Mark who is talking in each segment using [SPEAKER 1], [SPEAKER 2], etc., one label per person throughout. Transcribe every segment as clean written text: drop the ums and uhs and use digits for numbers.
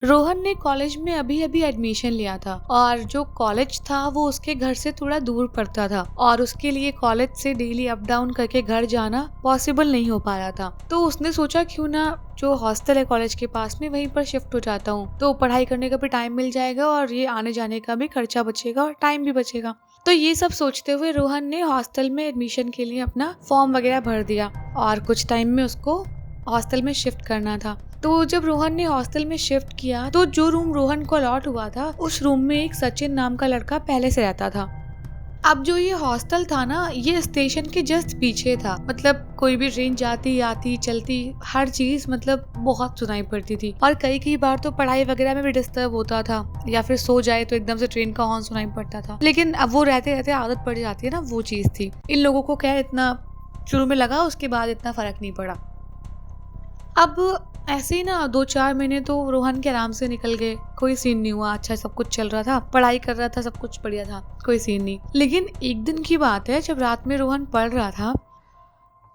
[SPEAKER 1] रोहन ने कॉलेज में अभी अभी एडमिशन लिया था और जो कॉलेज था वो उसके घर से थोड़ा दूर पड़ता था और उसके लिए कॉलेज से डेली अप डाउन करके घर जाना पॉसिबल नहीं हो पा रहा था। तो उसने सोचा क्यों ना जो हॉस्टल है कॉलेज के पास में वहीं पर शिफ्ट हो जाता हूँ, तो पढ़ाई करने का भी टाइम मिल जाएगा और ये आने जाने का भी खर्चा बचेगा और टाइम भी बचेगा। तो ये सब सोचते हुए रोहन ने हॉस्टल में एडमिशन के लिए अपना फॉर्म वगैरह भर दिया और कुछ टाइम में उसको हॉस्टल में शिफ्ट करना था। तो जब रोहन ने हॉस्टल में शिफ्ट किया तो जो रूम रोहन को अलॉट हुआ था उस रूम में एक सचिन नाम का लड़का पहले से रहता था। अब जो ये हॉस्टल था ना, ये स्टेशन के जस्ट पीछे था। मतलब कोई भी ट्रेन जाती आती चलती हर चीज मतलब बहुत सुनाई पड़ती थी और कई कई बार तो पढ़ाई वगैरह में भी डिस्टर्ब होता था या फिर सो जाए तो एकदम से ट्रेन का हॉर्न सुनाई पड़ता था। लेकिन अब वो रहते रहते आदत पड़ जाती है ना, वो चीज थी। इन लोगों को क्या इतना शुरू में लगा, उसके बाद इतना फर्क नहीं पड़ा। अब ऐसे ही ना 2-4 महीने तो रोहन के आराम से निकल गए, कोई सीन नहीं हुआ। अच्छा सब कुछ चल रहा था, पढ़ाई कर रहा था, सब कुछ बढ़िया था, कोई सीन नहीं। लेकिन एक दिन की बात है, जब रात में रोहन पढ़ रहा था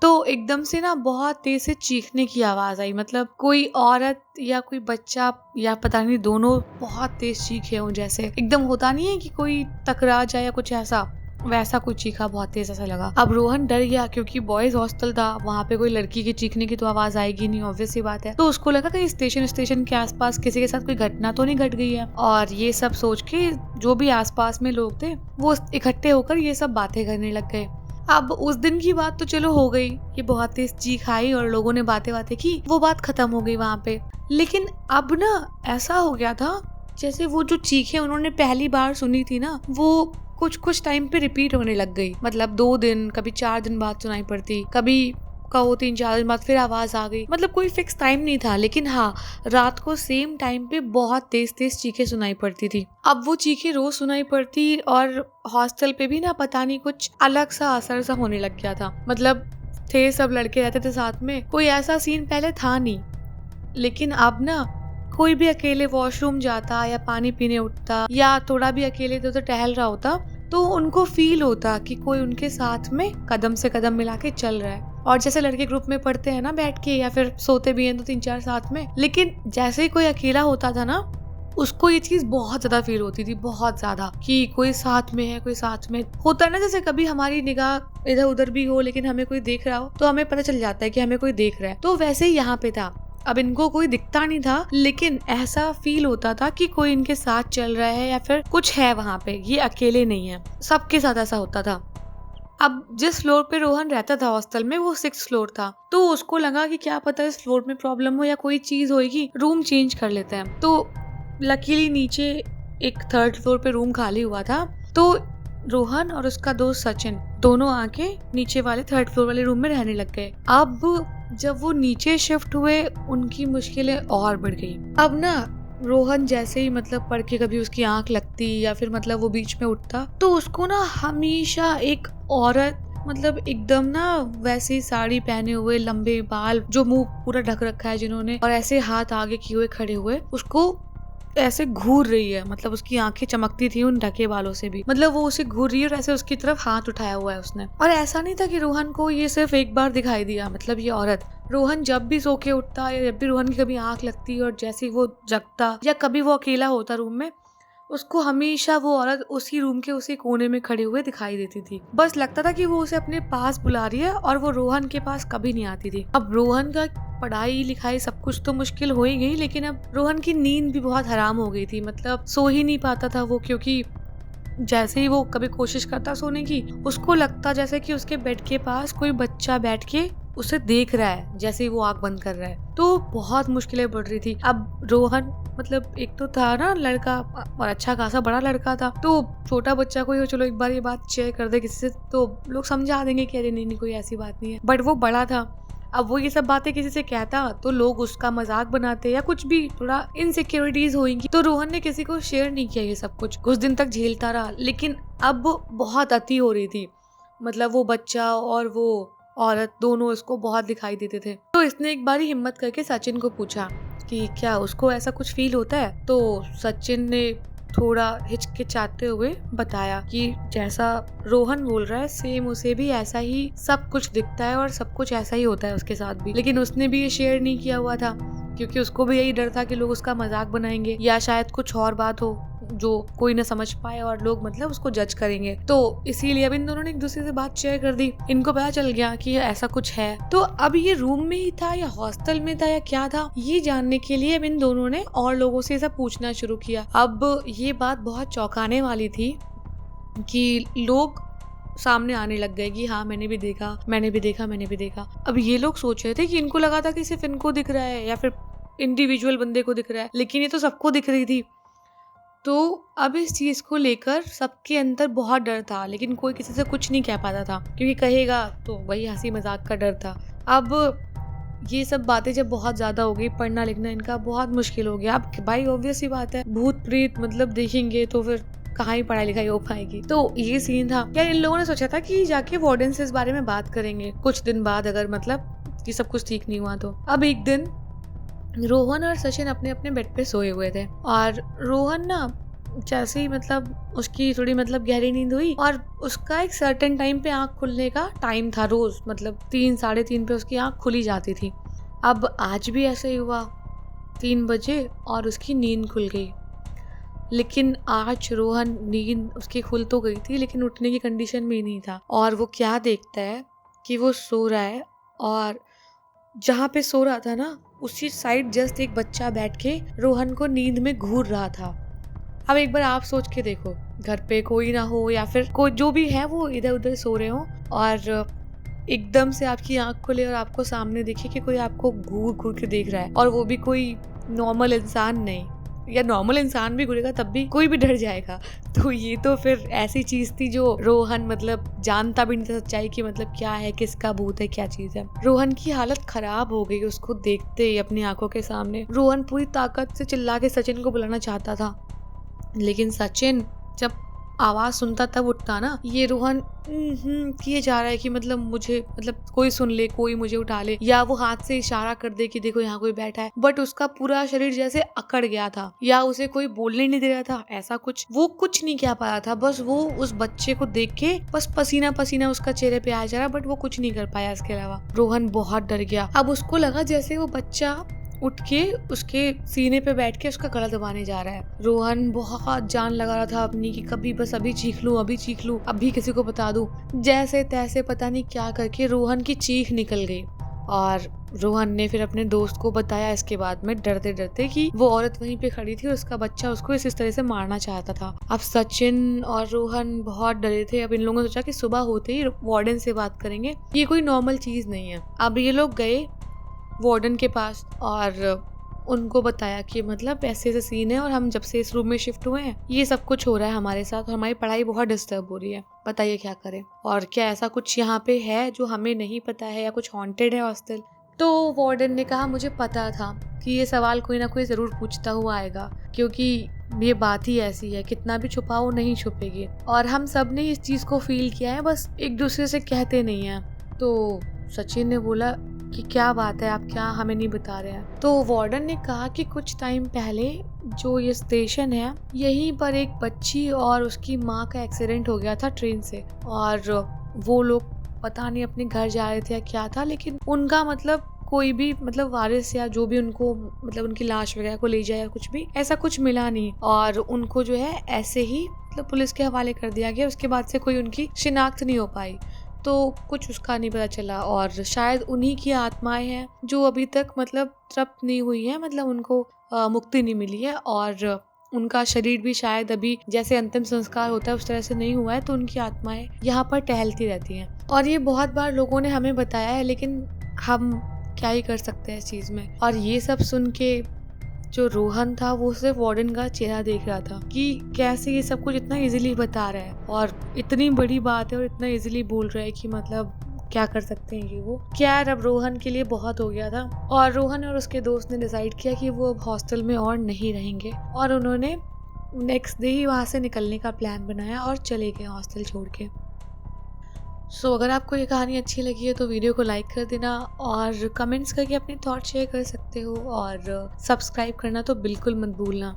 [SPEAKER 1] तो एकदम से ना बहुत तेज से चीखने की आवाज आई। मतलब कोई औरत या कोई बच्चा या पता नहीं, दोनों बहुत तेज चीखे हों। जैसे एकदम होता नहीं है कि कोई टकरा जाए या कुछ ऐसा, वैसा कुछ चीखा, बहुत तेज ऐसा लगा। अब रोहन डर गया क्योंकि बॉयज हॉस्टल था, वहाँ पे कोई लड़की के चीखने की तो आवाज आएगी नहीं, ऑब्वियस सी बात है। तो उसको लगा कि स्टेशन के आसपास किसी के साथ कोई घटना तो नहीं घट गई है। और ये सब सोच के जो भी आसपास में लोग थे वो इकट्ठे होकर ये सब बातें करने लग गए। अब उस दिन की बात तो चलो हो गई, ये बहुत तेज चीख आई और लोगों ने बातें की, वो बात खत्म हो गई वहाँ पे। लेकिन अब ना ऐसा हो गया था जैसे वो जो चीखें उन्होंने पहली बार सुनी थी ना, वो कुछ टाइम पे रिपीट होने लग गई। मतलब 2 दिन, कभी 4 दिन बाद सुनाई पड़ती, कभी कहो 3-4 दिन बाद फिर आवाज आ गई। मतलब कोई फिक्स टाइम नहीं था, लेकिन हाँ, रात को सेम टाइम पे बहुत तेज तेज चीखें सुनाई पड़ती थी। अब वो चीखें रोज सुनाई पड़ती और हॉस्टल पे भी ना पता नहीं कुछ अलग सा असर सा होने लग गया था। मतलब थे सब लड़के रहते थे साथ में, कोई ऐसा सीन पहले था नहीं। लेकिन अब ना कोई भी अकेले वॉशरूम जाता या पानी पीने उठता या थोड़ा भी अकेले इधर टहल रहा होता तो उनको फील होता कि कोई उनके साथ में कदम से कदम मिला के चल रहा है। और जैसे लड़के ग्रुप में पढ़ते हैं ना बैठ के, या फिर सोते भी हैं तो 3-4 साथ में, लेकिन जैसे ही कोई अकेला होता था ना, उसको ये चीज बहुत ज्यादा फील होती थी, बहुत ज्यादा, कि कोई साथ में है, कोई साथ में होता है ना। जैसे कभी हमारी निगाह इधर उधर भी हो लेकिन हमें कोई देख रहा हो तो हमें पता चल जाता है कि हमें कोई देख रहा है। तो वैसे ही यहाँ पे था। अब इनको कोई दिखता नहीं था लेकिन ऐसा फील होता था कि कोई इनके साथ चल रहा है या फिर कुछ है वहाँ पे, ये अकेले नहीं है। सबके साथ ऐसा होता था। अब जिस फ्लोर पे रोहन रहता था हॉस्टल में, वो 6th फ्लोर था। तो उसको लगा कि क्या पता इस फ्लोर में प्रॉब्लम हो या कोई चीज होगी, रूम चेंज कर लेते हैं। तो लकीली नीचे एक 3rd फ्लोर पे रूम खाली हुआ था। तो रोहन और उसका दोस्त सचिन दोनों आके नीचे वाले 3rd फ्लोर वाले रूम में रहने लग गए। अब जब वो नीचे शिफ्ट हुए उनकी मुश्किलें और बढ़ गई। अब ना रोहन जैसे ही मतलब पढ़ के कभी उसकी आंख लगती या फिर मतलब वो बीच में उठता तो उसको ना हमेशा एक औरत, मतलब एकदम ना वैसी साड़ी पहने हुए, लंबे बाल, जो मुंह पूरा ढक रखा है जिन्होंने, और ऐसे हाथ आगे किए हुए खड़े हुए, उसको ऐसे घूर रही है। मतलब उसकी आंखें चमकती थी उन ढके बालों से भी। मतलब वो उसे घूर रही है और ऐसे उसकी तरफ हाथ उठाया हुआ है उसने। और ऐसा नहीं था कि रोहन को ये सिर्फ एक बार दिखाई दिया। मतलब ये औरत, रोहन जब भी सो के उठता या जब भी रोहन की कभी आंख लगती और जैसे वो जगता या कभी वो अकेला होता रूम में, उसको हमेशा वो औरत उसी रूम के उसी कोने में खड़े हुए दिखाई देती थी। बस लगता था कि वो उसे अपने पास बुला रही है और वो रोहन के पास कभी नहीं आती थी। अब रोहन का पढ़ाई लिखाई सब कुछ तो मुश्किल हो ही गई, लेकिन अब रोहन की नींद भी बहुत हराम हो गई थी। मतलब सो ही नहीं पाता था वो, क्योंकि जैसे ही वो कभी कोशिश करता सोने की, उसको लगता जैसे कि उसके बेड के पास कोई बच्चा बैठ के उसे देख रहा है जैसे ही वो आंख बंद कर रहा है। तो बहुत मुश्किलें बढ़ रही थी। अब रोहन मतलब एक तो था ना लड़का, और अच्छा खासा बड़ा लड़का था, तो छोटा बच्चा कोई हो, चलो एक बार ये बात शेयर कर दे किसी से तो लोग समझा देंगे कि अरे नहीं कोई ऐसी बात नहीं है। बट वो बड़ा था। अब वो ये सब बातें किसी से कहता तो लोग उसका मजाक बनाते या कुछ भी, थोड़ा इनसिक्योरिटीज होंगी। तो रोहन ने किसी को शेयर नहीं किया ये सब कुछ दिन तक झेलता रहा। लेकिन अब बहुत अति हो रही थी। मतलब वो बच्चा और वो औरत दोनों इसको बहुत दिखाई देते थे। तो इसने एक बारी हिम्मत करके सचिन को पूछा कि क्या उसको ऐसा कुछ फील होता है। तो सचिन ने थोड़ा हिचकिचाते हुए बताया कि जैसा रोहन बोल रहा है सेम उसे भी ऐसा ही सब कुछ दिखता है और सब कुछ ऐसा ही होता है उसके साथ भी, लेकिन उसने भी ये शेयर नहीं किया हुआ था। क्योंकि उसको भी यही डर था कि लोग उसका मजाक बनाएंगे या शायद कुछ और बात हो जो कोई ना समझ पाए और लोग मतलब उसको जज करेंगे। तो इसीलिए अब इन दोनों ने एक दूसरे से बात शेयर कर दी। इनको पता चल गया कि ऐसा कुछ है। तो अब ये रूम में ही था या हॉस्टल में था या क्या था, ये जानने के लिए अब इन दोनों ने और लोगों से सब पूछना शुरू किया। अब ये बात बहुत चौंकाने वाली थी कि लोग सामने आने लग गए कि हाँ मैंने भी देखा, मैंने भी देखा, मैंने भी देखा। अब ये लोग सोच रहे थे कि इनको लगा था कि सिर्फ इनको दिख रहा है या फिर इंडिविजुअल बंदे को दिख रहा है, लेकिन ये तो सबको दिख रही थी। तो अब इस चीज को लेकर सबके अंदर बहुत डर था, लेकिन कोई किसी से कुछ नहीं कह पाता था क्योंकि कहेगा तो वही हंसी मजाक का डर था। अब ये सब बातें जब बहुत ज्यादा हो गई, पढ़ना लिखना इनका बहुत मुश्किल हो गया। अब भाई ऑब्वियस सी बात है, भूत प्रेत मतलब देखेंगे तो फिर कहाँ ही पढ़ाई लिखाई हो पाएगी। तो ये सीन था यार। इन लोगों ने सोचा था कि जाके वार्डन से इस बारे में बात करेंगे कुछ दिन बाद, अगर मतलब ये सब कुछ ठीक नहीं हुआ तो। अब एक दिन रोहन और सचिन अपने अपने बेड पे सोए हुए थे और रोहन ना जैसे ही मतलब उसकी थोड़ी मतलब गहरी नींद हुई और उसका एक सर्टेन टाइम पे आंख खुलने का टाइम था, रोज मतलब 3 साढ़े 3 पे उसकी आंख खुली जाती थी। अब आज भी ऐसे ही हुआ 3 बजे और उसकी नींद खुल गई। लेकिन आज रोहन नींद उसकी खुल तो गई थी लेकिन उठने की कंडीशन में ही नहीं था। और वो क्या देखता है कि वो सो रहा है और जहाँ पे सो रहा था ना उसी साइड जस्ट एक बच्चा बैठ के रोहन को नींद में घूर रहा था। अब एक बार आप सोच के देखो, घर पे कोई ना हो या फिर कोई जो भी है वो इधर उधर सो रहे हो और एकदम से आपकी आंख खुले और आपको सामने दिखे कि कोई आपको घूर घूर के देख रहा है, और वो भी कोई नॉर्मल इंसान नहीं, या नॉर्मल इंसान भी घूरेगा तब भी कोई भी डर जाएगा। तो ये तो फिर ऐसी चीज थी जो रोहन मतलब जानता भी नहीं था सच्चाई की, मतलब क्या है, किसका भूत है, क्या चीज है। रोहन की हालत खराब हो गई उसको देखते ही अपनी आंखों के सामने। रोहन पूरी ताकत से चिल्ला के सचिन को बुलाना चाहता था, लेकिन सचिन जब आवाज सुनता तब उठता ना। ये रोहन किए जा रहा है कि मतलब मुझे मतलब कोई सुन ले, कोई मुझे उठा ले, या वो हाथ से इशारा कर दे कि देखो यहाँ कोई बैठा है, बट उसका पूरा शरीर जैसे अकड़ गया था या उसे कोई बोलने नहीं दे रहा था, ऐसा कुछ वो कुछ नहीं कह पा रहा था। बस वो उस बच्चे को देख के बस पसीना पसीना उसका चेहरे पे आ जा रहा, बट वो कुछ नहीं कर पाया इसके अलावा। रोहन बहुत डर गया। अब उसको लगा जैसे वो बच्चा उठ के उसके सीने पे बैठ के उसका गला दबाने जा रहा है। रोहन बहुत जान लगा रहा था अपनी कि कभी बस अभी चीख लूं, अभी चीख लूं, अभी किसी को बता दूं। जैसे तैसे पता नहीं क्या करके रोहन की चीख निकल गई और रोहन ने फिर अपने दोस्त को बताया इसके बाद में डरते डरते कि वो औरत वहीं पे खड़ी थी और उसका बच्चा उसको इस तरह से मारना चाहता था। अब सचिन और रोहन बहुत डरे थे। अब इन लोगों ने सोचा कि सुबह होते ही वार्डन से बात करेंगे, ये कोई नॉर्मल चीज नहीं है। अब ये लोग गए वार्डन के पास और उनको बताया कि मतलब ऐसे ऐसे सीन है और हम जब से इस रूम में शिफ्ट हुए हैं ये सब कुछ हो रहा है हमारे साथ और हमारी पढ़ाई बहुत डिस्टर्ब हो रही है, बताइए क्या करें, और क्या ऐसा कुछ यहाँ पे है जो हमें नहीं पता है या कुछ हॉन्टेड है हॉस्टल। तो वार्डन ने कहा मुझे पता था कि ये सवाल कोई ना कोई जरूर पूछता हुआ आएगा, क्योंकि ये बात ही ऐसी है, कितना भी छुपाओ नहीं छुपेगी, और हम सब ने इस चीज को फील किया है, बस एक दूसरे से कहते नहीं है। तो सचिन ने बोला कि क्या बात है, आप क्या हमें नहीं बता रहे हैं। तो वार्डन ने कहा कि कुछ टाइम पहले जो ये स्टेशन है यहीं पर एक बच्ची और उसकी माँ का एक्सीडेंट हो गया था ट्रेन से, और वो लोग पता नहीं अपने घर जा रहे थे या क्या था, लेकिन उनका मतलब कोई भी मतलब वारिस या जो भी उनको मतलब उनकी लाश वगैरह को ले जाए या कुछ भी ऐसा कुछ मिला नहीं, और उनको जो है ऐसे ही मतलब पुलिस के हवाले कर दिया गया। उसके बाद से कोई उनकी शिनाख्त नहीं हो पाई, तो कुछ उसका नहीं पता चला, और शायद उन्हीं की आत्माएं हैं जो अभी तक मतलब तृप्त नहीं हुई है, मतलब उनको मुक्ति नहीं मिली है, और उनका शरीर भी शायद अभी जैसे अंतिम संस्कार होता है उस तरह से नहीं हुआ है, तो उनकी आत्माएं यहाँ पर टहलती रहती हैं। और ये बहुत बार लोगों ने हमें बताया है, लेकिन हम क्या ही कर सकते हैं इस चीज में। और ये सब सुन के जो रोहन था वो सिर्फ वार्डन का चेहरा देख रहा था कि कैसे ये सब कुछ इतना इजीली बता रहा है और इतनी बड़ी बात है और इतना इजीली बोल रहा है कि मतलब क्या कर सकते हैं ये वो। क्या अब रोहन के लिए बहुत हो गया था, और रोहन और उसके दोस्त ने डिसाइड किया कि वो अब हॉस्टल में और नहीं रहेंगे, और उन्होंने नेक्स्ट डे ही वहाँ से निकलने का प्लान बनाया और चले गए हॉस्टल छोड़ के। सो अगर आपको ये कहानी अच्छी लगी है तो वीडियो को लाइक कर देना और कमेंट्स करके अपने थॉट शेयर कर सकते हो, और सब्सक्राइब करना तो बिल्कुल मत भूलना।